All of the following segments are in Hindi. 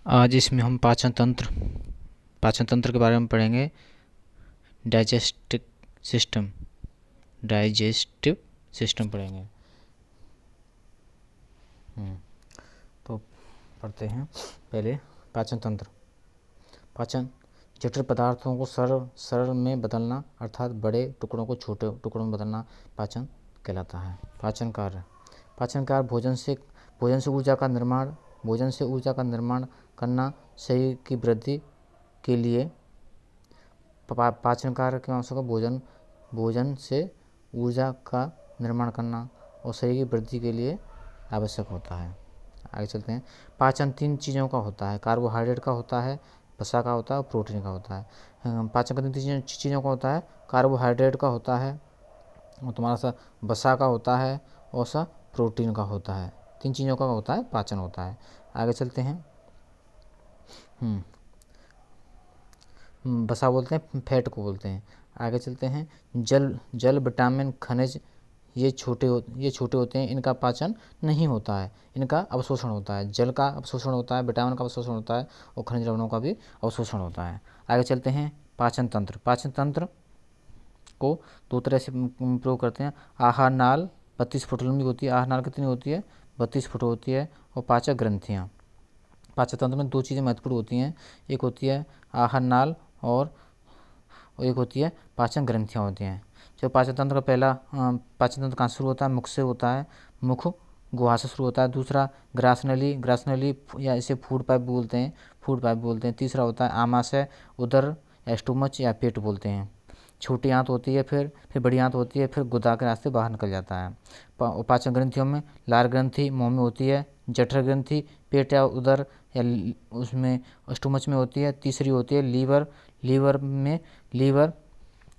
आज इसमें हम पाचन तंत्र के बारे में पढ़ेंगे। डाइजेस्टिव सिस्टम पढ़ेंगे। तो पढ़ते हैं पहले पाचन तंत्र। पाचन जटिल पदार्थों को सरल में बदलना अर्थात बड़े टुकड़ों को छोटे टुकड़ों में बदलना पाचन कहलाता है। पाचन कार्य भोजन से ऊर्जा का निर्माण करना, शरीर की वृद्धि के लिए पाचन कार्य के अंशों का भोजन से ऊर्जा का निर्माण करना और शरीर की वृद्धि के लिए आवश्यक होता है। आगे चलते हैं। पाचन 3 चीज़ों का होता है, कार्बोहाइड्रेट का होता है, वसा का होता है और प्रोटीन का होता है। पाचन का 3 चीज़ों का होता है, कार्बोहाइड्रेट का होता है और तुम्हारा सा वसा का होता है और सा प्रोटीन का होता है। 3 चीज़ों का होता है पाचन होता है। आगे चलते हैं। वसा बोलते हैं, फैट को बोलते हैं। आगे चलते हैं। जल विटामिन खनिज ये छोटे होते हैं, इनका पाचन नहीं होता है, इनका अवशोषण होता है। जल का अवशोषण होता है, विटामिन का अवशोषण होता है और खनिज लवणों का भी अवशोषण होता है। आगे चलते हैं। पाचन तंत्र को 2 तरह से प्रयोग करते हैं। आहार नाल 32 फुट लंबी होती है। आहार नाल कितनी होती है? 32 फुट होती है। और पाचक ग्रंथियाँ। पाचन तंत्र में 2 चीज़ें महत्वपूर्ण होती हैं, एक होती है आहार नाल और एक होती है पाचन ग्रंथियाँ होती हैं। जो पाचन तंत्र का पहला पाचन तंत्र कहाँ शुरू होता है? मुख से होता है, मुख गुहा से शुरू होता है। दूसरा ग्रासनली या इसे फूड पाइप बोलते हैं। तीसरा होता है आमाशय, उदर या स्टोमच या पेट बोलते हैं। छोटी आंत होती है, फिर बड़ी आंत होती है, फिर गुदा के रास्ते बाहर निकल जाता है। पाचन ग्रंथियों में लार ग्रंथि मुंह में होती है, जठर ग्रंथि पेट या उदर या उसमें स्टोमच में होती है। तीसरी होती है लीवर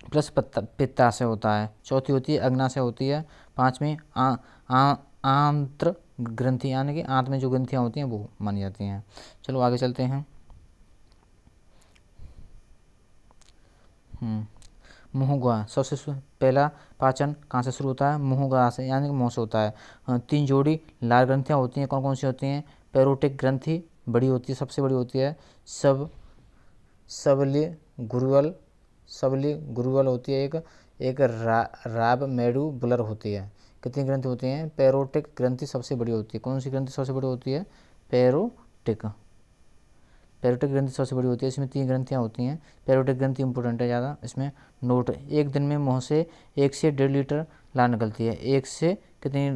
प्लस पित्ताशय होता है। चौथी होती है अग्नाशय होती है। पाँचवीं आंत्र ग्रंथि यानी कि आंत में जो ग्रंथियाँ होती हैं वो मानी जाती हैं। चलो आगे चलते हैं। मुँह गुहा सबसे पहला पाचन कहाँ से शुरू होता है? मुँह गुहा से यानी कि मुँह से होता है। 3 जोड़ी लार ग्रंथियाँ होती हैं। कौन कौन सी होती हैं? पैरोटिक ग्रंथि बड़ी होती है, सबसे बड़ी होती है। सबली गुरुवल होती है। एक राब-मेडुलर होती है। कितनी ग्रंथि होती हैं? पैरोटिक ग्रंथि सबसे बड़ी होती है। कौन सी ग्रंथि सबसे बड़ी होती है? पैरोटिक ग्रंथि सबसे बड़ी होती है। इसमें 3 ग्रंथियाँ होती हैं। पैरोटिक ग्रंथि इंपॉर्टेंट है ज़्यादा। इसमें नोट, एक दिन में मुँह से 1 से 1.5 लीटर लार निकलती है। 1 से कितनी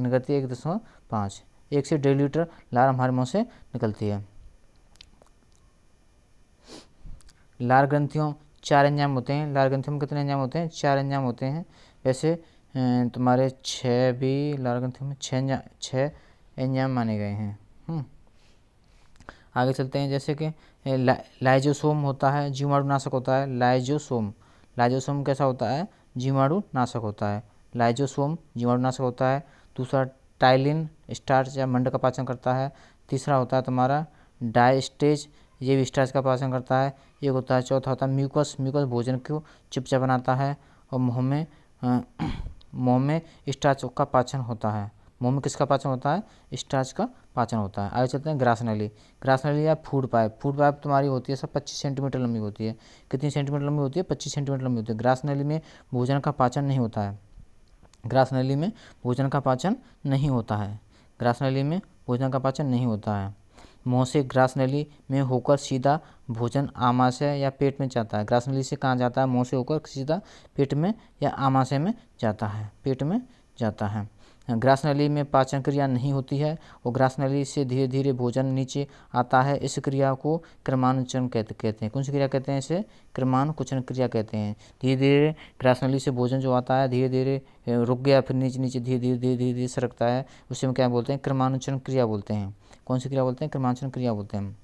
निकलती है? 1.5। 1 से 1.5 लीटर लार हमारे मुँह से निकलती है। लार ग्रंथियों 4 एंजाइम होते हैं। लार ग्रंथियों में कितने एंजाइम होते हैं? 4 एंजाइम होते हैं। वैसे तुम्हारे 6 भी लार ग्रंथियों में 6 एंजाइम माने गए हैं। आगे चलते हैं। जैसे कि लाइजोसोम होता है, जीवाणुनाशक होता है। लाइजोसोम कैसा होता है? जीवाणुनाशक होता है। लाइजोसोम जीवाणुनाशक होता है। दूसरा टाइलिन स्टार्च या मंड का पाचन करता है। तीसरा होता है तुम्हारा डायस्टेज, ये भी स्टार्च का पाचन करता है। एक होता है, चौथा होता है म्यूकस भोजन को चिपचिपा बनाता है। और मुँह में स्टार्च का पाचन होता है। मुँह में किसका पाचन होता है? स्टार्च का पाचन होता है। आगे चलते हैं। ग्रासनली या फूड पाइप तुम्हारी होती है सब 25 सेंटीमीटर लंबी होती है। कितनी सेंटीमीटर लंबी होती है? 25 सेंटीमीटर लंबी होती है। ग्रासनली में भोजन का पाचन नहीं होता है। ग्रासनली में भोजन का पाचन नहीं होता है। मुँह से ग्रासनली में होकर सीधा भोजन आमाशय या पेट में जाता है। ग्रासनली से कहाँ जाता है? मुँह से होकर सीधा पेट में या आमाशय में जाता है। ग्रासनली में पाचन क्रिया नहीं होती है और ग्रासनली से धीरे धीरे भोजन नीचे आता है। इस क्रिया को क्रमानुचरण कहते हैं। कौन सी क्रिया कहते हैं? इसे क्रमानुकुचन क्रिया कहते हैं। धीरे धीरे ग्रासनली से भोजन जो आता है धीरे धीरे रुक गया, फिर नीचे धीरे धीरे सरकता है। उसे हम क्या बोलते हैं? क्रमानुचरण क्रिया बोलते हैं। कौन सी क्रिया बोलते हैं? क्रमानुचरण क्रिया बोलते हैं।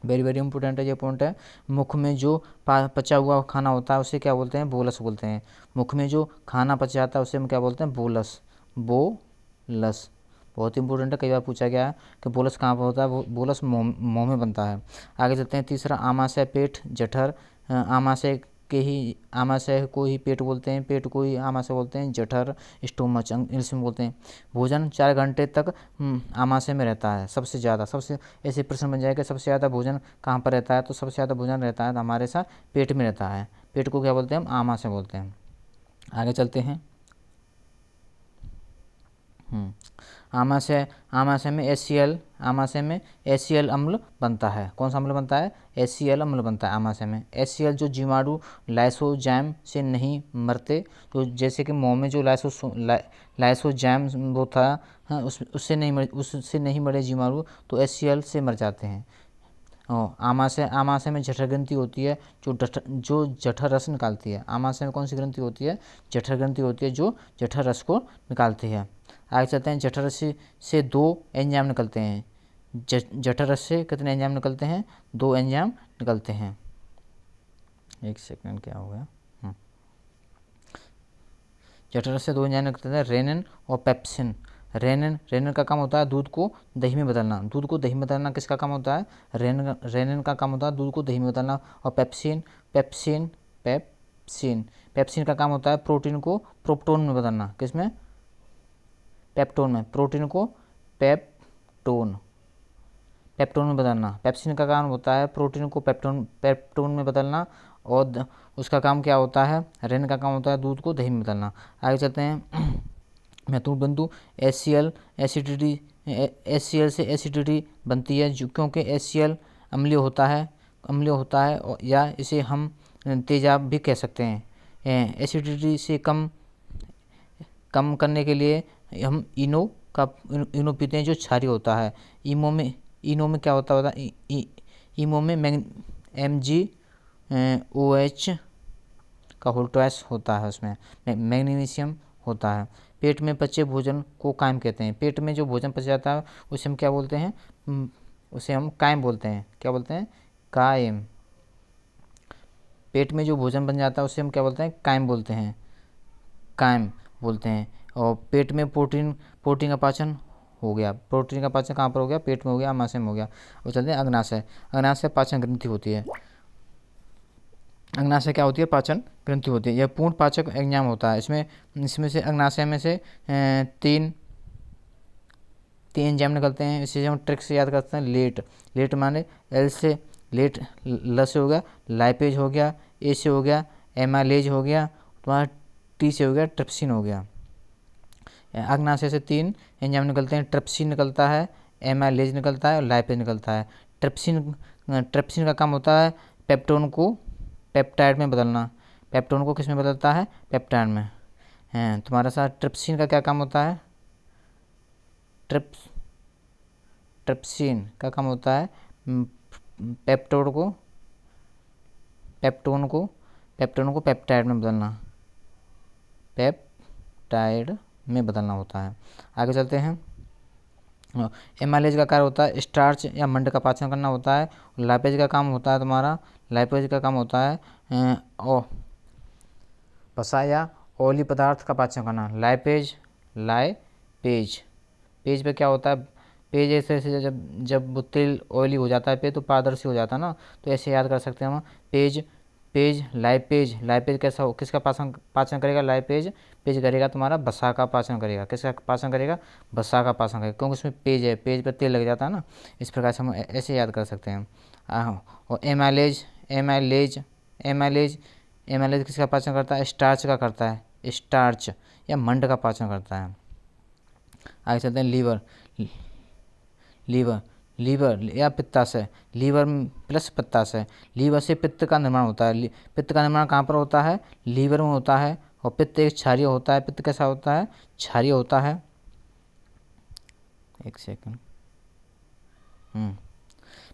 वेरी वेरी इंपॉर्टेंट है ये पॉइंट है। मुख में जो पचा हुआ खाना होता है उसे क्या बोलते हैं? बोलस बोलते हैं। मुख में जो खाना पच जाता है उसे हम क्या बोलते हैं? बोलस। बहुत इंपॉर्टेंट है, कई बार पूछा गया है कि बोलस कहाँ पर होता है? बोलस मुँह में बनता है। आगे चलते हैं। तीसरा आमाशय, पेट, जठर। आमाशय के ही आमाशय को ही पेट बोलते हैं, पेट को ही आमाशय बोलते हैं, जठर स्टोमच इंग्लिश में बोलते हैं। भोजन 4 घंटे तक आमाशय में रहता है सबसे ज़्यादा। सबसे ऐसे प्रश्न बन जाएगा सबसे ज़्यादा भोजन कहाँ पर रहता है, तो सबसे ज़्यादा भोजन रहता है तो हमारे साथ पेट में रहता है। पेट को क्या बोलते हैं हम, आमाशय बोलते हैं। आगे चलते हैं। आमाशय में HCl अम्ल बनता है। कौन सा अम्ल बनता है, HCl अम्ल बनता है आमाशय में। HCl जो जीवाणु लाइसोजाइम से नहीं मरते, तो जैसे कि मुंह में जो लाइसोजाइम वो था, हाँ, उससे नहीं मरे जीवाणु, तो HCl से मर जाते हैं। आमाशय में जठर ग्रंथि होती है जो जठर रस निकालती है। आमाशय में कौन सी ग्रंथि होती है, जठर ग्रंथि होती है जो जठर रस को निकालती है। आगे चलते हैं। जठर रस से 2 एंजाइम निकलते हैं। जठर रस से कितने एंजाइम निकलते हैं, 2 एंजाइम निकलते हैं। एक सेकंड, क्या हो गया। जठर रस से 2 एंजाइम निकलते हैं, रेनिन और पेप्सिन। रेनिन का काम होता है दूध को दही में बदलना। दूध को दही में बदलना किसका काम होता है, रेनिन का काम होता है दूध को दही में बदलना। और पेप्सिन का काम होता है प्रोटीन को प्रोप्टोन में बदलना। किसमें, पेप्टोन में। प्रोटीन को पेप्टोन में बदलना। पेप्सिन का काम होता है प्रोटीन को पेप्टोन में बदलना। और उसका काम क्या होता है, रेनिन का काम होता है दूध को दही में बदलना। आगे चलते हैं। महत्वपूर्ण बिंदु, HCl से एसिडिटी बनती है, क्योंकि HCl अम्लीय होता है या इसे हम तेजाब भी कह सकते हैं। एसिडिटी से कम करने के लिए हम इनो पीते हैं जो क्षारीय होता है। इनो में क्या होता है, इनो में MgOH का होल ट्वाइस होता है, उसमें मैग्नीशियम होता है। पेट में पचे भोजन को कायम कहते हैं। पेट में जो भोजन पच जाता है उसे हम क्या बोलते हैं, उसे हम कायम बोलते हैं। क्या बोलते हैं, कायम। पेट में जो भोजन बन जाता है उसे हम क्या बोलते हैं, कायम बोलते हैं। और पेट में प्रोटीन का पाचन हो गया। प्रोटीन का पाचन कहाँ पर हो गया, पेट में हो गया, आमाशय में हो गया। और चलते हैं अग्नाशय पाचन ग्रंथि होती है। अग्नाशय क्या होती है, पाचन ग्रंथि होती है। यह पूर्ण पाचक एंजाइम होता है। इसमें से अग्नाशय में से 3 एंजाइम निकलते हैं। इसे हम ट्रिक से याद करते हैं। लेट माने L से लेट, ल से हो गया लाइपेज हो गया, A से हो गया एमाइलेज हो गया, तुम्हारा T से हो गया ट्रिप्सिन हो गया। अग्नाशय से 3 एंजाइम निकलते हैं। ट्रिप्सिन निकलता है, एमाइलेज निकलता है और लाइपेज निकलता है। ट्रिप्सिन का काम होता है पेप्टोन को पेप्टाइड में बदलना। पेप्टोन को किस में बदलता है, पेप्टाइड में। तुम्हारा साथ ट्रिप्सिन का क्या काम होता है, ट्रिप्सिन का काम होता है पेप्टोन को पेप्टाइड में बदलना। होता है। आगे चलते हैं। एमाइलेज का कार्य होता है स्टार्च या मंड का पाचन करना होता है। लाइपेज का काम होता है वसा या ऑयली पदार्थ का पाचन करना। पेज पे क्या होता है, पेज ऐसे जब तेल ऑयली हो जाता है पे तो पारदर्शी हो जाता है ना, तो ऐसे याद कर सकते हैं हम। लाइपेज कैसा किसका पाचन करेगा, पेज करेगा तुम्हारा वसा का पाचन करेगा। किसका पाचन करेगा, वसा का पाचन करेगा, क्योंकि उसमें पेज पर तेल लग जाता है ना। इस प्रकार से हम ऐसे याद कर सकते हैं। और एमाइलेज किसका पाचन करता है, स्टार्च का करता है, स्टार्च या मंड का पाचन करता है। आगे चलते हैं। लीवर या पित्ताशय। लीवर प्लस पित्ताशय। लीवर से पित्त का निर्माण होता है। पित्त का निर्माण कहाँ पर होता है, लीवर में होता है। और पित्त एक क्षारीय होता है। पित्त कैसा होता है, क्षारीय होता है। एक सेकंड।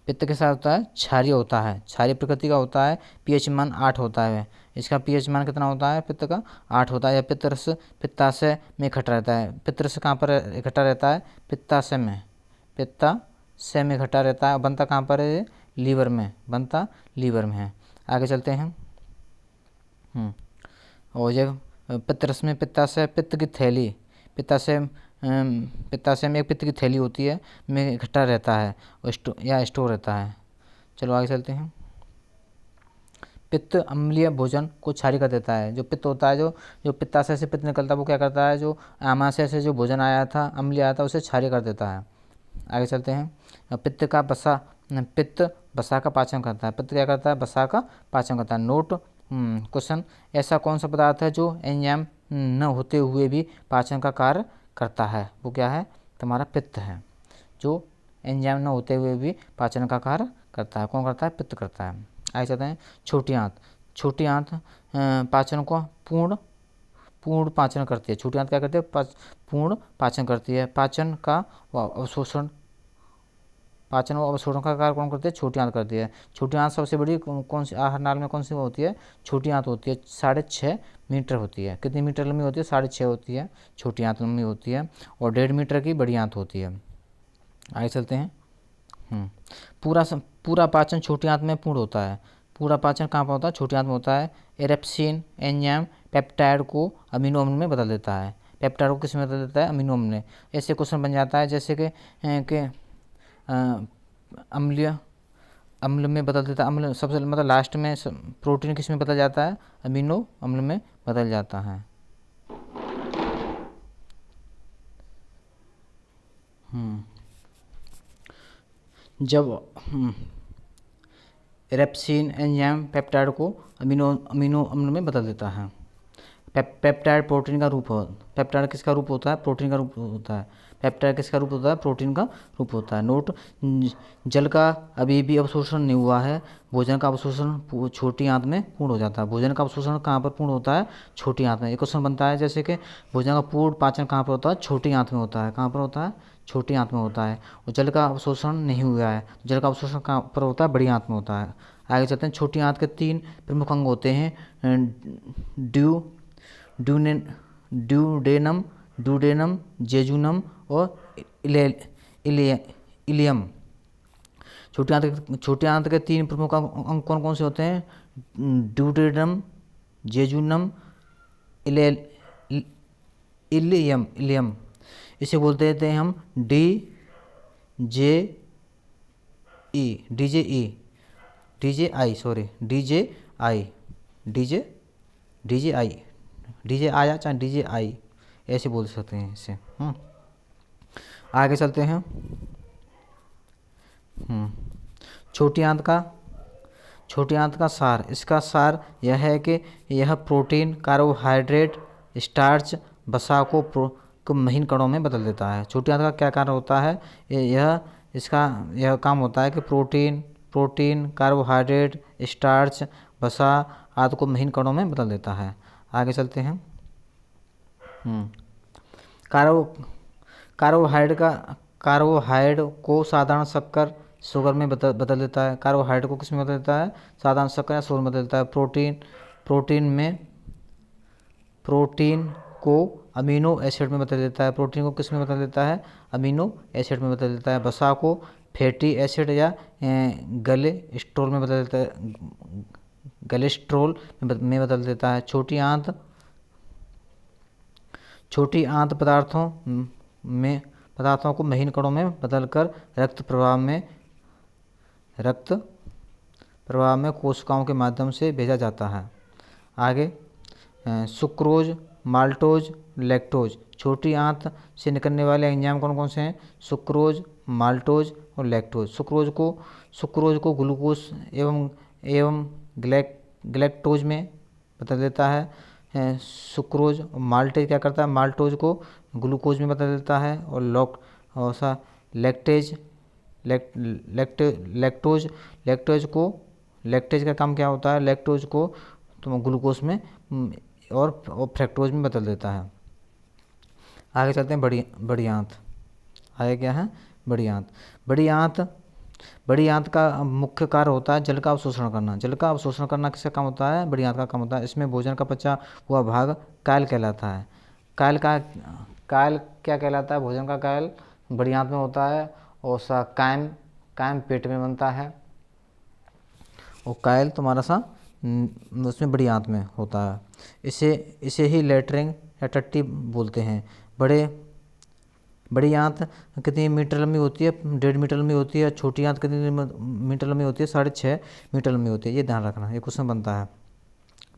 पित्त के साथ होता है, क्षारीय होता है, क्षारीय प्रकृति का होता है। pH मान 8 होता है। इसका pH मान कितना होता है, पित्त का 8 होता है। या पित्तरस पित्ताशय में इकट्ठा रहता है। पित्तरस कहाँ पर इकट्ठा रहता है, पित्ताशय में इकट्ठा रहता है। बनता कहाँ पर है, लीवर में है। आगे चलते हैं। और ये पित्तरस में पित्ताशय पित्त की थैली, पित्ताशय में एक पित्त की थैली होती है, में इकट्ठा रहता है या स्टोर रहता है। चलो आगे चलते हैं। पित्त अम्लीय भोजन को क्षारीय कर देता है। जो पित्त होता है, जो पित्ताशय से पित्त निकलता है, वो क्या करता है, जो आमाशय से जो भोजन आया था, अम्लीय आया था, उसे क्षारीय कर देता है। आगे चलते हैं। पित्त वसा का पाचन करता है। पित्त क्या करता है, वसा का पाचन करता है। नोट क्वेश्चन, ऐसा कौन सा पदार्थ है जो एंजाइम न होते हुए भी पाचन का कार्य करता है? वो क्या है, तुम्हारा पित्त है, जो एंजाइम न होते हुए भी पाचन का कार्य करता है। कौन करता है, पित्त करता है। आगे चलते हैं। छोटी आंत, छोटी आंत पाचन को पूर्ण पाचन करती है। छोटी आंत क्या करती है, पूर्ण पाचन करती है। पाचन और अवशोषण का कार्य कौन करती है, छोटी आंत करती है। छोटी आंत सबसे बड़ी कौन सी आहार नाल में कौन सी होती है, छोटी आंत होती है। 6.5 मीटर होती है। कितनी मीटर लंबी होती है, 6.5 होती है, छोटी आंत लंबी होती है। और 1.5 मीटर की बड़ी आंत होती है। आगे चलते हैं। पूरा पाचन छोटी आंत में पूर्ण होता है। पूरा पाचन कहाँ पर होता है, छोटी आंत में होता है। एरेप्सिन एंजाइम पेप्टाइड को अमीनो अम्ल में बदल देता है। पेप्टाइड को किस में बदल देता है, अमीनो अम्ल में। ऐसे क्वेश्चन बन जाता है जैसे कि अम्ल में बदल देता है। अम्ल सबसे मतलब लास्ट में प्रोटीन किस में बदल जाता है, अमीनो अम्ल में बदल जाता है। जब रेप्सिन एंजाइम पेप्टाइड को अमीनो अम्ल में बदल देता है। पेप्टाइड प्रोटीन का रूप हो, पेप्टाइड किसका रूप होता है, प्रोटीन का रूप होता है। पेप्टाइड किसका रूप होता है, प्रोटीन का रूप होता है। नोट, जल का अभी भी अवशोषण नहीं हुआ है। भोजन का अवशोषण छोटी आंत में पूर्ण हो जाता है। भोजन का अवशोषण कहाँ पर पूर्ण होता है, छोटी आंत में। एक क्वेश्चन बनता है जैसे कि भोजन का पूर्ण पाचन कहाँ पर होता है, छोटी आंत में होता है। कहाँ पर होता है, छोटी आंत में होता है। और जल का अवशोषण नहीं हुआ है, जल का अवशोषण कहाँ पर होता है, बड़ी आंत में होता है। आगे चलते हैं। छोटी आंत के 3 प्रमुख अंग होते हैं, ड्यूडेनम, जेजुनम और इलियम। छोटी आंत के 3 प्रमुख अंग कौन कौन से होते हैं, ड्यूडेनम, जेजुनम, इलियम। इसे बोलते थे हम डीजे आया चाहे डीजे आई, ऐसे बोल सकते हैं इसे। आगे चलते हैं। छोटी आंत का सार, इसका सार यह है कि यह प्रोटीन, कार्बोहाइड्रेट, स्टार्च, वसा को महीन कणों में बदल देता है। छोटी आंत का क्या कार्य होता है, यह काम होता है कि प्रोटीन, कार्बोहाइड्रेट, स्टार्च, वसा आदि को महीन कणों में बदल देता है। आगे चलते हैं। कार्बोहाइड्रेट को साधारण शक्कर, शुगर में बदल देता है। कार्बोहाइड्रेट को किस में बदल देता है, साधारण शक्कर या शुगर में बदल देता है। प्रोटीन को अमीनो एसिड में बदल देता है। प्रोटीन को किस में बदल देता है, अमीनो एसिड में बदल देता है। वसा को फैटी एसिड या गलेस्ट्रोल में बदल देता है, में बदल देता है। छोटी आंत पदार्थों को महीन कणों में बदलकर रक्त प्रवाह में कोशिकाओं के माध्यम से भेजा जाता है। आगे सुक्रोज, माल्टोज, लैक्टोज। छोटी आंत से निकलने वाले एंजाइम कौन कौन से हैं, सुक्रोज, माल्टोज और लैक्टोज। सुक्रोज को ग्लूकोज एवं ग्लैक्टोज में बदल देता है। सुक्रोज और माल्टेज क्या करता है, माल्टोज को ग्लूकोज में बदल देता है। और लैक्टेज का काम क्या होता है, लैक्टोज को तो ग्लूकोज में और फ्रैक्टोज में बदल देता है। आगे चलते हैं। बड़ी आंत। आगे क्या है, बड़ी आंत का मुख्य कार्य होता है जल का अवशोषण करना। जल का अवशोषण करना किसका काम होता है, बड़ी आंत का काम होता है। इसमें भोजन का पचा हुआ भाग कायल कहलाता है। कायल क्या कहलाता है, भोजन का कायल बड़ी आंत में होता है। और कायम पेट में बनता है। और कायल तुम्हारा उसमें बड़ी आंत में होता है। इसे ही लेटरिन या टट्टी बोलते हैं। बड़ी आंत कितनी मीटर लंबी होती है? 1.5 मीटर लंबी होती है। छोटी आंत कितनी मीटर लंबी होती है? 6.5 मीटर लंबी होती है। ये ध्यान रखना, ये क्वेश्चन बनता है।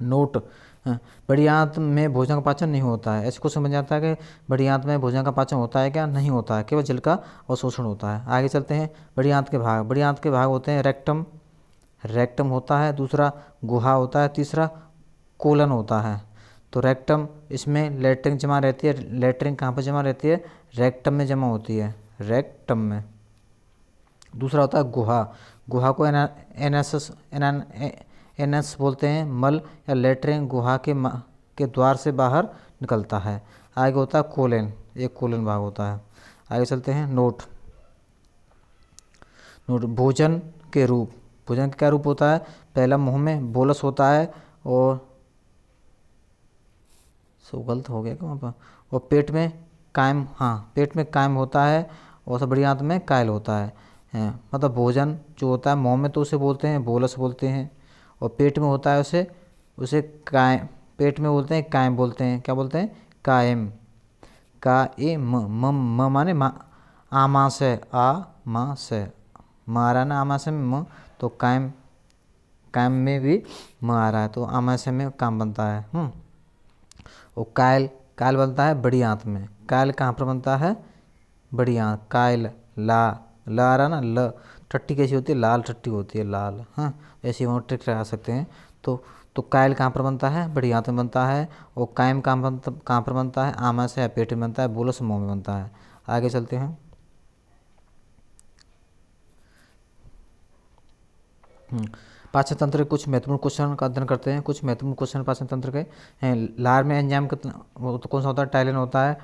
नोट, बड़ी आंत में भोजन का पाचन नहीं होता है। ऐसे क्वेश्चन बन जाता है कि बड़ी आंत में भोजन का पाचन होता है क्या? नहीं होता है, केवल जल का अवशोषण होता है। आगे चलते हैं। बड़ी आंत के भाग, बड़ी आंत के भाग होते हैं रेक्टम, रेक्टम होता है, दूसरा गुहा होता है, तीसरा कोलन होता है। तो रेक्टम, इसमें लेटरिन जमा रहती है। लेटरिन कहाँ पर जमा रहती है? रेक्टम में जमा होती है, रेक्टम में। दूसरा होता है गुहा, गुहा को एनस बोलते हैं। मल या लेटरिन गुहा के द्वार से बाहर निकलता है। आगे होता है कोलन, एक कोलन भाग होता है। आगे चलते हैं। नोट, नोट भोजन के रूप, भोजन का क्या रूप होता है? पहला मुंह में बोलस होता है, और सब गलत हो गया क्या वहाँ पर? और पेट में कायम, हाँ पेट में कायम होता है, और सब बड़ी आंत में कायल होता है। मतलब भोजन जो होता है मुंह में तो उसे बोलते हैं बोलस बोलते हैं, और पेट में होता है उसे उसे कायम, पेट में बोलते हैं कायम बोलते हैं। क्या बोलते हैं? कायम। का ए म माने आमास है, आमास है, मारा ना आमास में म, तो कायम, कायम में भी म आ रहा है, तो आमाशय में काम बनता है। और कायल, कायल बनता है बड़ी आंत में। कायल कहाँ पर बनता है? बड़ी आंत। कायल, ला, ला आ रहा ना, ल, टट्टी कैसी होती है? लाल टट्टी होती है, लाल। हाँ, ऐसी वहाँ ट्रिक लगा सकते हैं। तो कायल कहाँ पर बनता है? बड़ी आंत में बनता है। और कायम कहाँ पर बनता है? आमाशय या पेट में बनता है। बोलस मुंह में बनता है। आगे चलते हैं। पाचन तंत्र के कुछ महत्वपूर्ण क्वेश्चन का अध्ययन करते हैं। कुछ महत्वपूर्ण क्वेश्चन पाचन तंत्र के हैं। लार में एंजाइम कितना, वो तो कौन सा होता है? टाइलिन होता है।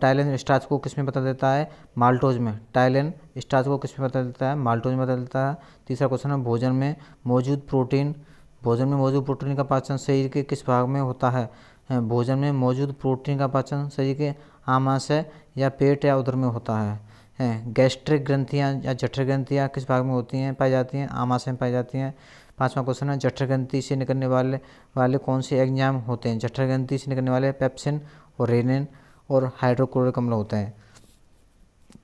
टाइलिन स्टार्च को किस में बदल देता है? माल्टोज में। टाइलिन स्टार्च को किस में बदल देता है? माल्टोज में बदल देता है। तीसरा क्वेश्चन है भोजन में मौजूद प्रोटीन, भोजन में मौजूद प्रोटीन का पाचन शरीर के किस भाग में होता है? भोजन में मौजूद प्रोटीन का पाचन शरीर के आमाशय या पेट या उदर में होता है। गैस्ट्रिक ग्रंथियाँ या जठर ग्रंथियाँ किस भाग में होती हैं, पाई जाती हैं? आमाशय में पाई जाती हैं। पांचवा क्वेश्चन है जठर ग्रंथि से निकलने वाले कौन से एंजाइम होते हैं? जठर ग्रंथि से निकलने वाले पेप्सिन और रेनिन और हाइड्रोक्लोरिक अम्ल होते हैं।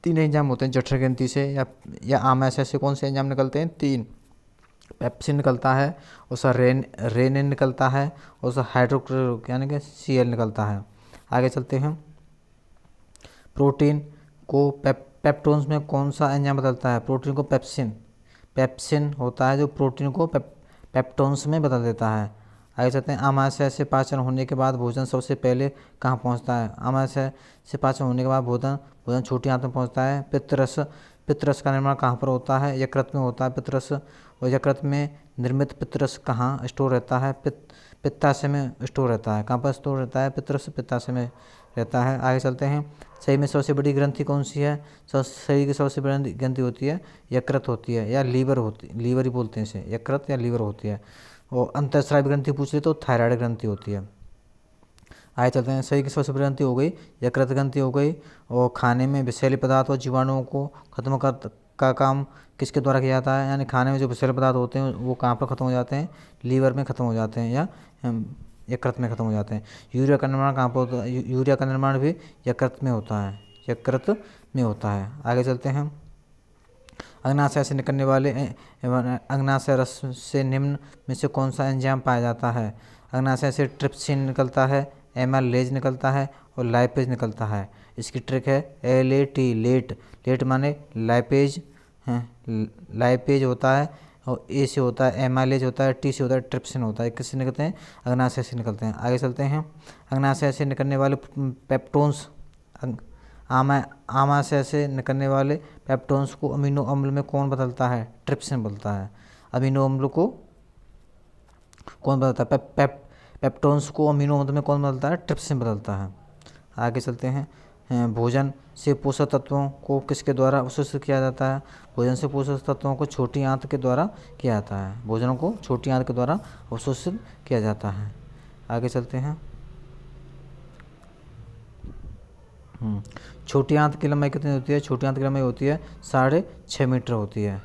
तीन एंजाइम होते हैं जठर ग्रंथि से या आमाशय से। कौन से एंजाइम निकलते हैं? तीन। पेप्सिन निकलता है, उसका रेनिन निकलता है, और उसका हाइड्रोक्लोरिक यानी कि Cl निकलता है। आगे चलते हैं। प्रोटीन को पेप्टोन्स में कौन सा एंजाइम बदलता है? प्रोटीन को पेप्सिन, पेप्सिन होता है जो प्रोटीन को पेप्टोन्स में बदल देता है। आगे चलते हैं। आमाशय से पाचन होने के बाद भोजन सबसे पहले कहाँ पहुँचता है? आमाशय से पाचन होने के बाद भोजन छोटी आंत में पहुँचता है। पित्तरस, पित्तरस का निर्माण कहाँ पर होता है? यकृत में होता है पित्तरस। और यकृत में निर्मित पित्तरस कहाँ स्टोर रहता है? पित्ताशय में स्टोर रहता है। कहाँ पर स्टोर रहता है पित्तरस? पित्ताशय में रहता है। आगे चलते हैं। शरीर में सबसे बड़ी ग्रंथि कौन सी है? शरीर की सबसे बड़ी ग्रंथि होती है यकृत होती है, या लीवर होती, लीवर ही बोलते हैं इसे, यकृत या लीवर होती है। और अंतःस्रावी ग्रंथि पूछ ले तो थायराइड ग्रंथि होती है। आगे चलते हैं। शरीर की सबसे बड़ी ग्रंथि हो गई यकृत ग्रंथि हो गई। और खाने में विषैले पदार्थ और जीवाणुओं को खत्म का काम किसके द्वारा किया जाता है? यानी खाने में जो विषैले पदार्थ होते हैं वो कहाँ पर खत्म हो जाते हैं? लीवर में खत्म हो जाते हैं, या यकृत में खत्म हो जाते हैं। यूरिया का निर्माण कहाँ पर होता है? यूरिया का निर्माण भी यकृत में होता है, यकृत में होता है। आगे चलते हैं। अग्नाशय से निकलने वाले अग्नाशय रस से निम्न में से कौन सा एंजाइम पाया जाता है? अग्नाशय से ट्रिप्सिन निकलता है, एमाइलेज निकलता है, और लाइपेज निकलता है। इसकी ट्रिक है LAT, लेट, लेट माने लाइपेज, लाइपेज होता है, और A से होता है एमाइलेज होता है, T से होता है ट्रिप्सिन होता है। किससे निकलते हैं? अग्नाशय से निकलते हैं। आगे चलते हैं। अग्नाशय से निकलने वाले पेप्टोन्स, आमाशय से निकलने वाले पेप्टोन्स को अमीनो अम्ल में कौन बदलता है? ट्रिप्सिन बदलता है। अमीनो अम्ल को कौन बदलता है? पेप्टोन्स को अमीनो अम्ल में कौन बदलता है? ट्रिप्सिन बदलता है। आगे चलते हैं। भोजन से पोषक तत्वों को किसके द्वारा अवशोषित किया जाता है? भोजन से पोषक तत्वों को छोटी आंत के द्वारा किया जाता है। भोजनों को छोटी आंत के द्वारा अवशोषित किया जाता है। आगे चलते हैं। छोटी आंत की लंबाई कितनी होती है? छोटी आंत की लंबाई होती है 6.5 मीटर होती है।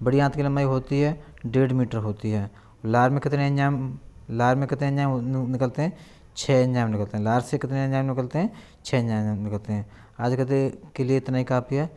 बड़ी आंत की लंबाई होती है 1.5 मीटर होती है। लार में कितने एंजाइम निकलते हैं? 6 एंजाइम निकलते हैं। लार से कितने एंजाइम निकलते हैं? 6 एंजाइम निकलते हैं। आज के लिए इतना ही काफ़ी है।